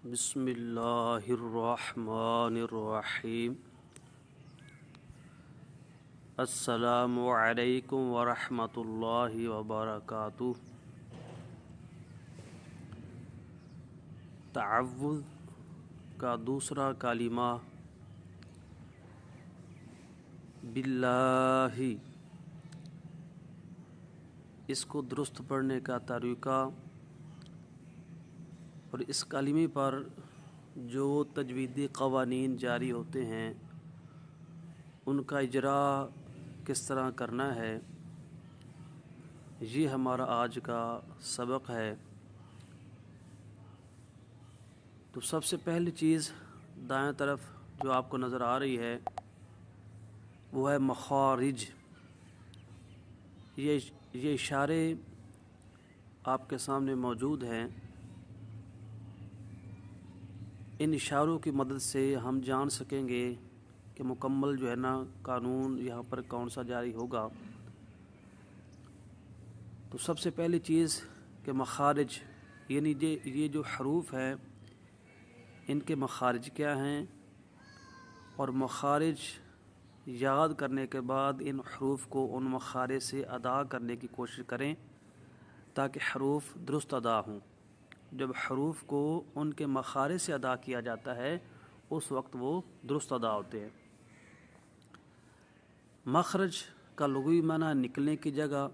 بسم اللہ الرحمن الرحیم۔ السلام علیکم ورحمۃ اللہ وبرکاتہ۔ تعوذ کا دوسرا کلمہ باللہ، اس کو درست پڑھنے کا طریقہ اور اس کلمے پر جو تجویدی قوانین جاری ہوتے ہیں ان کا اجرا کس طرح کرنا ہے، یہ ہمارا آج کا سبق ہے۔ تو سب سے پہلی چیز دائیں طرف جو آپ کو نظر آ رہی ہے وہ ہے مخارج۔ یہ اشارے آپ کے سامنے موجود ہیں۔ ان اشاروں کی مدد سے ہم جان سکیں گے کہ مکمل جو ہے نا قانون یہاں پر کون سا جاری ہوگا۔ تو سب سے پہلی چیز کہ مخارج یعنی یہ جو حروف ہیں ان کے مخارج کیا ہیں، اور مخارج یاد کرنے کے بعد ان حروف کو ان مخارج سے ادا کرنے کی کوشش کریں تاکہ حروف درست ادا ہوں۔ جب حروف کو ان کے مخارج سے ادا کیا جاتا ہے اس وقت وہ درست ادا ہوتے ہیں۔ مخرج کا لغوی معنی نکلنے کی جگہ،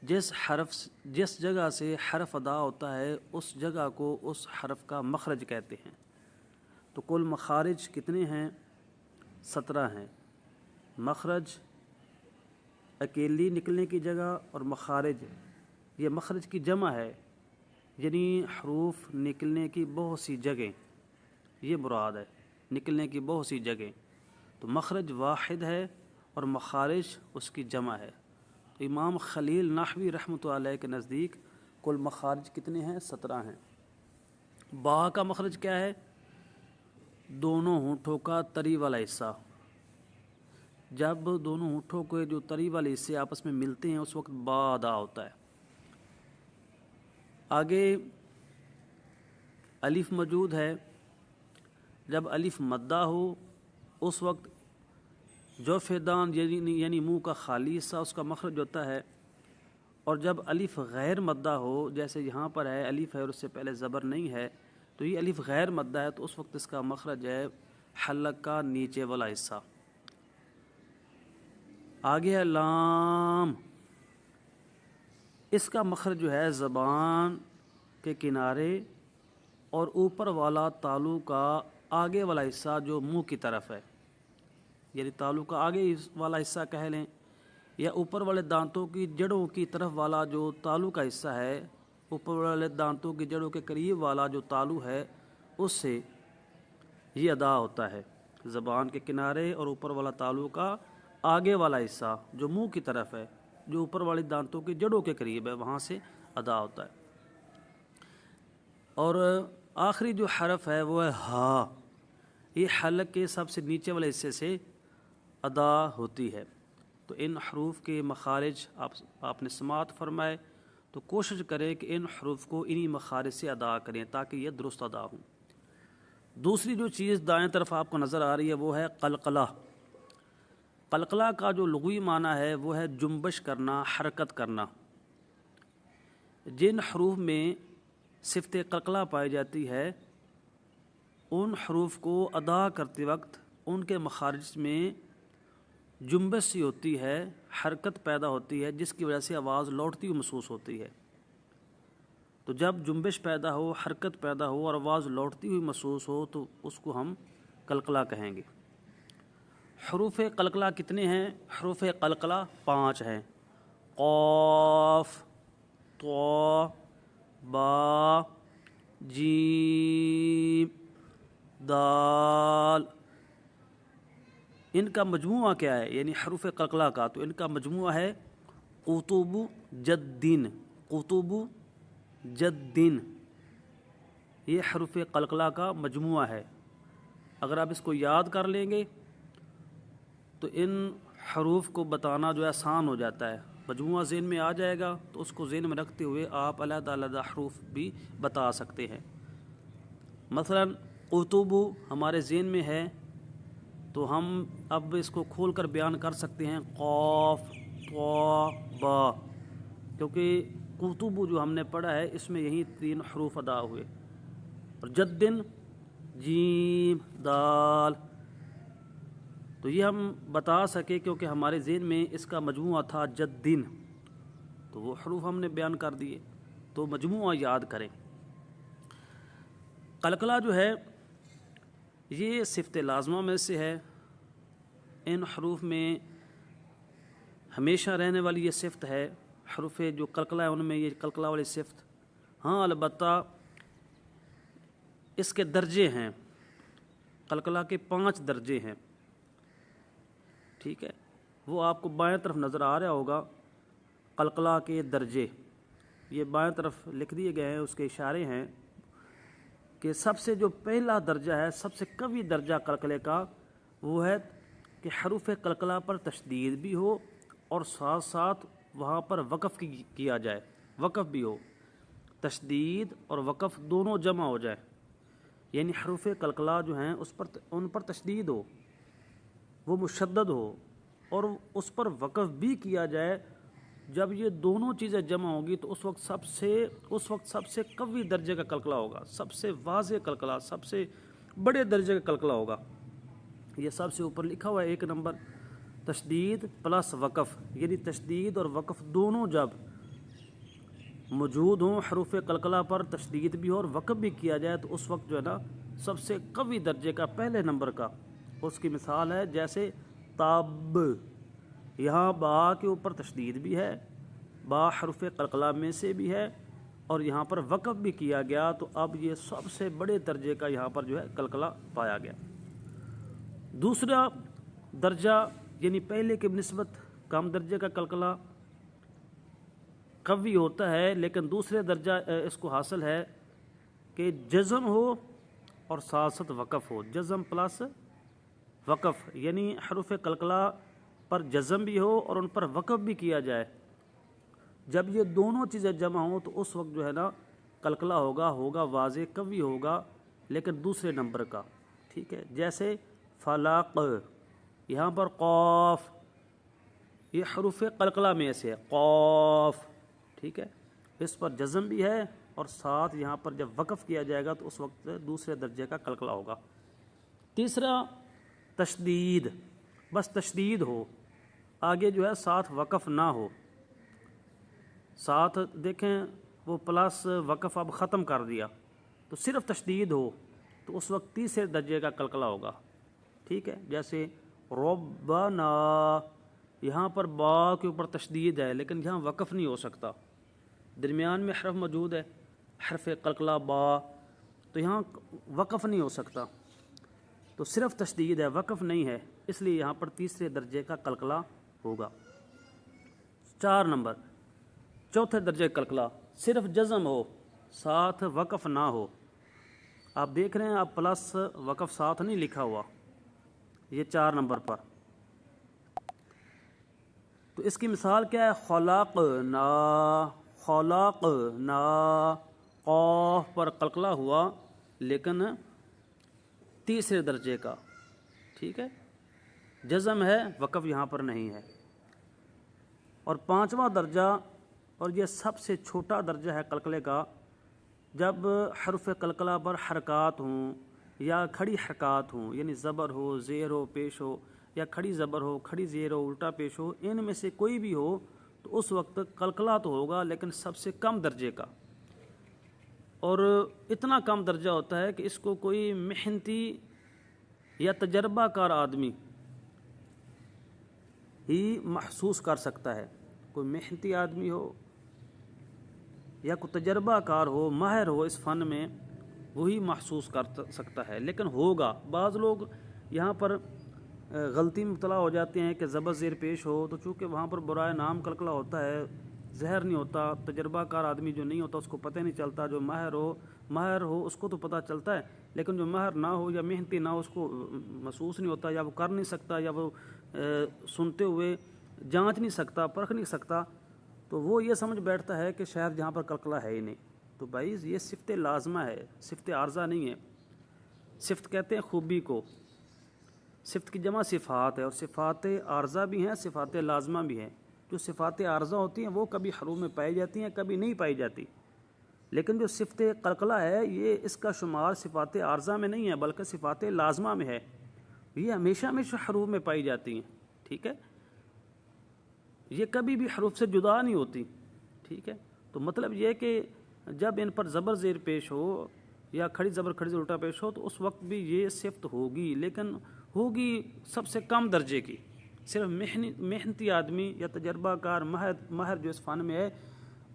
جس جگہ سے حرف ادا ہوتا ہے اس جگہ کو اس حرف کا مخرج کہتے ہیں۔ تو کل مخارج کتنے ہیں؟ 17 ہیں۔ مخرج اکیلی نکلنے کی جگہ اور مخارج یہ مخرج کی جمع ہے، یعنی حروف نکلنے کی بہت سی جگہیں، یہ مراد ہے نکلنے کی بہت سی جگہیں۔ تو مخرج واحد ہے اور مخارج اس کی جمع ہے۔ تو امام خلیل نحوی رحمۃ اللہ علیہ کے نزدیک کل مخارج کتنے ہیں؟ 17 ہیں۔ با کا مخرج کیا ہے؟ دونوں ہونٹوں کا تری والا حصہ۔ جب دونوں ہونٹوں کے جو تری والے حصے آپس میں ملتے ہیں اس وقت با ادا ہوتا ہے۔ آگے الف موجود ہے۔ جب الف مدہ ہو اس وقت جوف دان یعنی منہ کا خالی حصہ اس کا مخرج ہوتا ہے، اور جب الف غیر مدہ ہو جیسے یہاں پر ہے الف ہے اور اس سے پہلے زبر نہیں ہے تو یہ الف غیر مدہ ہے، تو اس وقت اس کا مخرج ہے حلق کا نیچے والا حصہ۔ آگے ہے لام، اس کا مخرج جو ہے زبان کے کنارے اور اوپر والا تالو کا آگے والا حصہ جو منہ کی طرف ہے، یعنی تالو کا آگے والا حصہ کہہ لیں، یا اوپر والے دانتوں کی جڑوں کی طرف والا جو تالو کا حصہ ہے، اوپر والے دانتوں کی جڑوں کے قریب والا جو تالو ہے اس سے یہ ادا ہوتا ہے۔ زبان کے کنارے اور اوپر والا تالو کا آگے والا حصہ جو منہ کی طرف ہے، جو اوپر والی دانتوں کی جڑوں کے قریب ہے، وہاں سے ادا ہوتا ہے۔ اور آخری جو حرف ہے وہ ہے ہا، یہ حلق کے سب سے نیچے والے حصے سے ادا ہوتی ہے۔ تو ان حروف کے مخارج آپ نے سماعت فرمائے، تو کوشش کریں کہ ان حروف کو انہی مخارج سے ادا کریں تاکہ یہ درست ادا ہوں۔ دوسری جو چیز دائیں طرف آپ کو نظر آ رہی ہے وہ ہے قلقلہ۔ قلقلہ کا جو لغوی معنی ہے وہ ہے جنبش کرنا، حرکت کرنا۔ جن حروف میں صفت قلقلہ پائی جاتی ہے ان حروف کو ادا کرتے وقت ان کے مخارج میں جنبش سی ہوتی ہے، حرکت پیدا ہوتی ہے، جس کی وجہ سے آواز لوٹتی ہوئی محسوس ہوتی ہے۔ تو جب جنبش پیدا ہو، حرکت پیدا ہو اور آواز لوٹتی ہوئی محسوس ہو تو اس کو ہم قلقلہ کہیں گے۔ حروف قلقلہ کتنے ہیں؟ حروف قلقلہ 5 ہیں۔ قاف، طا، با، جیم، دال۔ ان کا مجموعہ کیا ہے؟ یعنی حروف قلقلہ کا تو ان کا مجموعہ ہے قطب جدن۔ قطب جدن یہ حروف قلقلہ کا مجموعہ ہے۔ اگر آپ اس کو یاد کر لیں گے تو ان حروف کو بتانا جو ہے آسان ہو جاتا ہے، مجموعہ ذہن میں آ جائے گا تو اس کو ذہن میں رکھتے ہوئے آپ علیحدہ علیحدہ حروف بھی بتا سکتے ہیں۔ مثلاً قطب ہمارے ذہن میں ہے تو ہم اب اس کو کھول کر بیان کر سکتے ہیں قاف طا با، کیونکہ قطب جو ہم نے پڑھا ہے اس میں یہی 3 حروف ادا ہوئے. اور جدن جیم دال، تو یہ ہم بتا سکے کیونکہ ہمارے ذہن میں اس کا مجموعہ تھا جدن، تو وہ حروف ہم نے بیان کر دیے. تو مجموعہ یاد کریں. قلقلہ جو ہے یہ صفت لازمہ میں سے ہے. ان حروف میں ہمیشہ رہنے والی یہ صفت ہے. حروف جو قلقلہ ہے ان میں یہ قلقلہ والی صفت. ہاں البتہ اس کے درجے ہیں. قلقلہ کے 5 درجے ہیں. ٹھیک ہے، وہ آپ کو بائیں طرف نظر آ رہا ہوگا. قلقلہ کے درجے یہ بائیں طرف لکھ دیے گئے ہیں، اس کے اشارے ہیں کہ سب سے جو پہلا درجہ ہے، سب سے قوی درجہ قلقلے کا، وہ ہے کہ حروف قلقلہ پر تشدید بھی ہو اور ساتھ ساتھ وہاں پر وقف کیا جائے. وقف بھی ہو، تشدید اور وقف دونوں جمع ہو جائے. یعنی حروف قلقلہ جو ہیں ان پر تشدید ہو، وہ مشدد ہو، اور اس پر وقف بھی کیا جائے. جب یہ دونوں چیزیں جمع ہوگی تو اس وقت سب سے قوی درجے کا قلقلہ ہوگا، سب سے واضح قلقلہ، سب سے بڑے درجے کا قلقلہ ہوگا. یہ سب سے اوپر لکھا ہوا ہے 1 نمبر، تشدید پلس وقف. یعنی تشدید اور وقف دونوں جب موجود ہوں، حروف قلقلہ پر تشدید بھی ہو اور وقف بھی کیا جائے، تو اس وقت جو ہے نا سب سے قوی درجے کا پہلے نمبر کا. اس کی مثال ہے جیسے تاب، یہاں با کے اوپر تشدید بھی ہے، با حروف قلقلہ میں سے بھی ہے، اور یہاں پر وقف بھی کیا گیا، تو اب یہ سب سے بڑے درجے کا یہاں پر جو ہے قلقلہ پایا گیا. دوسرا درجہ یعنی پہلے کے بنسبت کم درجے کا قلقلہ قوی ہوتا ہے، لیکن دوسرے درجہ اس کو حاصل ہے کہ جزم ہو اور ساتھ ساتھ وقف ہو. جزم پلس وقف، یعنی حروف قلقلہ پر جزم بھی ہو اور ان پر وقف بھی کیا جائے. جب یہ دونوں چیزیں جمع ہوں تو اس وقت جو ہے نا قلقلہ ہوگا واضح قوی ہوگا، لیکن دوسرے نمبر کا. ٹھیک ہے، جیسے فلاق، یہاں پر قاف، یہ حروف قلقلہ میں سے ہے قاف. ٹھیک ہے، اس پر جزم بھی ہے اور ساتھ یہاں پر جب وقف کیا جائے گا تو اس وقت دوسرے درجے کا قلقلہ ہوگا. تیسرا تشدید، بس تشدید ہو، آگے جو ہے ساتھ وقف نہ ہو. ساتھ دیکھیں وہ پلس وقف اب ختم کر دیا تو صرف تشدید ہو، تو اس وقت تیسرے درجے کا قلقلہ ہوگا. ٹھیک ہے، جیسے ربنا، یہاں پر با کے اوپر تشدید ہے لیکن یہاں وقف نہیں ہو سکتا، درمیان میں حرف موجود ہے، حرف قلقلہ با، تو یہاں وقف نہیں ہو سکتا، تو صرف تشدید ہے، وقف نہیں ہے، اس لیے یہاں پر تیسرے درجے کا قلقلہ ہوگا. 4 نمبر چوتھے درجے کا قلقلہ، صرف جزم ہو ساتھ وقف نہ ہو. آپ دیکھ رہے ہیں اب پلس وقف ساتھ نہیں لکھا ہوا، یہ 4 نمبر پر. تو اس کی مثال کیا ہے؟ خلقنا، خلقنا، قاف پر قلقلہ ہوا لیکن تیسرے درجے کا. ٹھیک ہے، جزم ہے، وقف یہاں پر نہیں ہے. اور 5واں درجہ، اور یہ سب سے چھوٹا درجہ ہے قلقلے کا، جب حرف قلقلہ پر حرکات ہوں یا کھڑی حرکات ہوں، یعنی زبر ہو، زیر ہو، پیش ہو، یا کھڑی زبر ہو، کھڑی زیر ہو، الٹا پیش ہو، ان میں سے کوئی بھی ہو تو اس وقت قلقلہ تو ہوگا لیکن سب سے کم درجے کا. اور اتنا کم درجہ ہوتا ہے کہ اس کو کوئی محنتی یا تجربہ کار آدمی ہی محسوس کر سکتا ہے. کوئی محنتی آدمی ہو یا کوئی تجربہ کار ہو، ماہر ہو اس فن میں، وہی محسوس کر سکتا ہے، لیکن ہوگا. بعض لوگ یہاں پر غلطی میں مبتلا ہو جاتے ہیں کہ زبر زیر پیش ہو، تو چونکہ وہاں پر برائے نام قلقلہ ہوتا ہے، زہر نہیں ہوتا. تجربہ کار آدمی جو نہیں ہوتا اس کو پتہ نہیں چلتا. جو ماہر ہو اس کو تو پتہ چلتا ہے، لیکن جو ماہر نہ ہو یا محنتی نہ ہو اس کو محسوس نہیں ہوتا، یا وہ کر نہیں سکتا، یا وہ سنتے ہوئے جانچ نہیں سکتا، پرکھ نہیں سکتا، تو وہ یہ سمجھ بیٹھتا ہے کہ شاید یہاں پر قلقلہ ہے ہی نہیں. تو بھائی یہ صفت لازمہ ہے، صفت عارضہ نہیں ہے. صفت کہتے ہیں خوبی کو، صفت کی جمع صفات ہے، اور صفات عارضہ بھی ہیں، صفات لازمہ بھی ہیں۔ جو صفات عارضہ ہوتی ہیں وہ کبھی حروف میں پائی جاتی ہیں، کبھی نہیں پائی جاتی، لیکن جو صفت قلقلہ ہے یہ اس کا شمار صفات عارضہ میں نہیں ہے بلکہ صفات لازمہ میں ہے، یہ ہمیشہ ہمیشہ حروف میں پائی جاتی ہیں، ٹھیک ہے، یہ کبھی بھی حروف سے جدا نہیں ہوتی، ٹھیک ہے۔ تو مطلب یہ کہ جب ان پر زبر زیر پیش ہو یا کھڑی زبر کھڑی زبر الٹا پیش ہو تو اس وقت بھی یہ صفت ہوگی، لیکن ہوگی سب سے کم درجے کی، صرف محنتی آدمی یا تجربہ کار ماہر جو اس فن میں ہے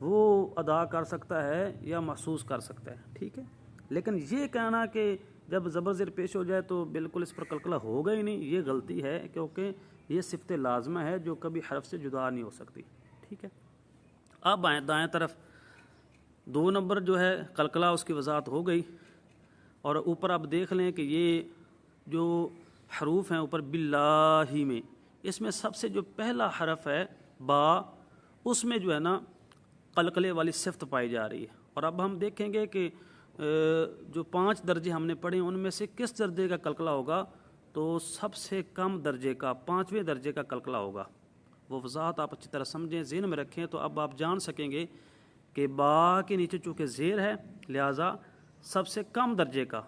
وہ ادا کر سکتا ہے یا محسوس کر سکتا ہے، ٹھیک ہے۔ لیکن یہ کہنا کہ جب زبر زیر پیش ہو جائے تو بالکل اس پر قلقلہ ہوگا ہی نہیں، یہ غلطی ہے، کیونکہ یہ صفت لازمہ ہے جو کبھی حرف سے جدا نہیں ہو سکتی، ٹھیک ہے۔ اب آئیں دائیں طرف، 2 نمبر جو ہے قلقلہ اس کی وضاحت ہو گئی، اور اوپر آپ دیکھ لیں کہ یہ جو حروف ہیں اوپر باللہ میں، اس میں سب سے جو پہلا حرف ہے با، اس میں جو ہے نا قلقلے والی صفت پائی جا رہی ہے۔ اور اب ہم دیکھیں گے کہ جو 5 درجے ہم نے پڑھے ان میں سے کس درجے کا قلقلہ ہوگا، تو سب سے کم درجے کا 5ویں درجے کا قلقلہ ہوگا۔ وہ وضاحت آپ اچھی طرح سمجھیں، ذہن میں رکھیں، تو اب آپ جان سکیں گے کہ با کے نیچے چونکہ زیر ہے لہٰذا سب سے کم درجے کا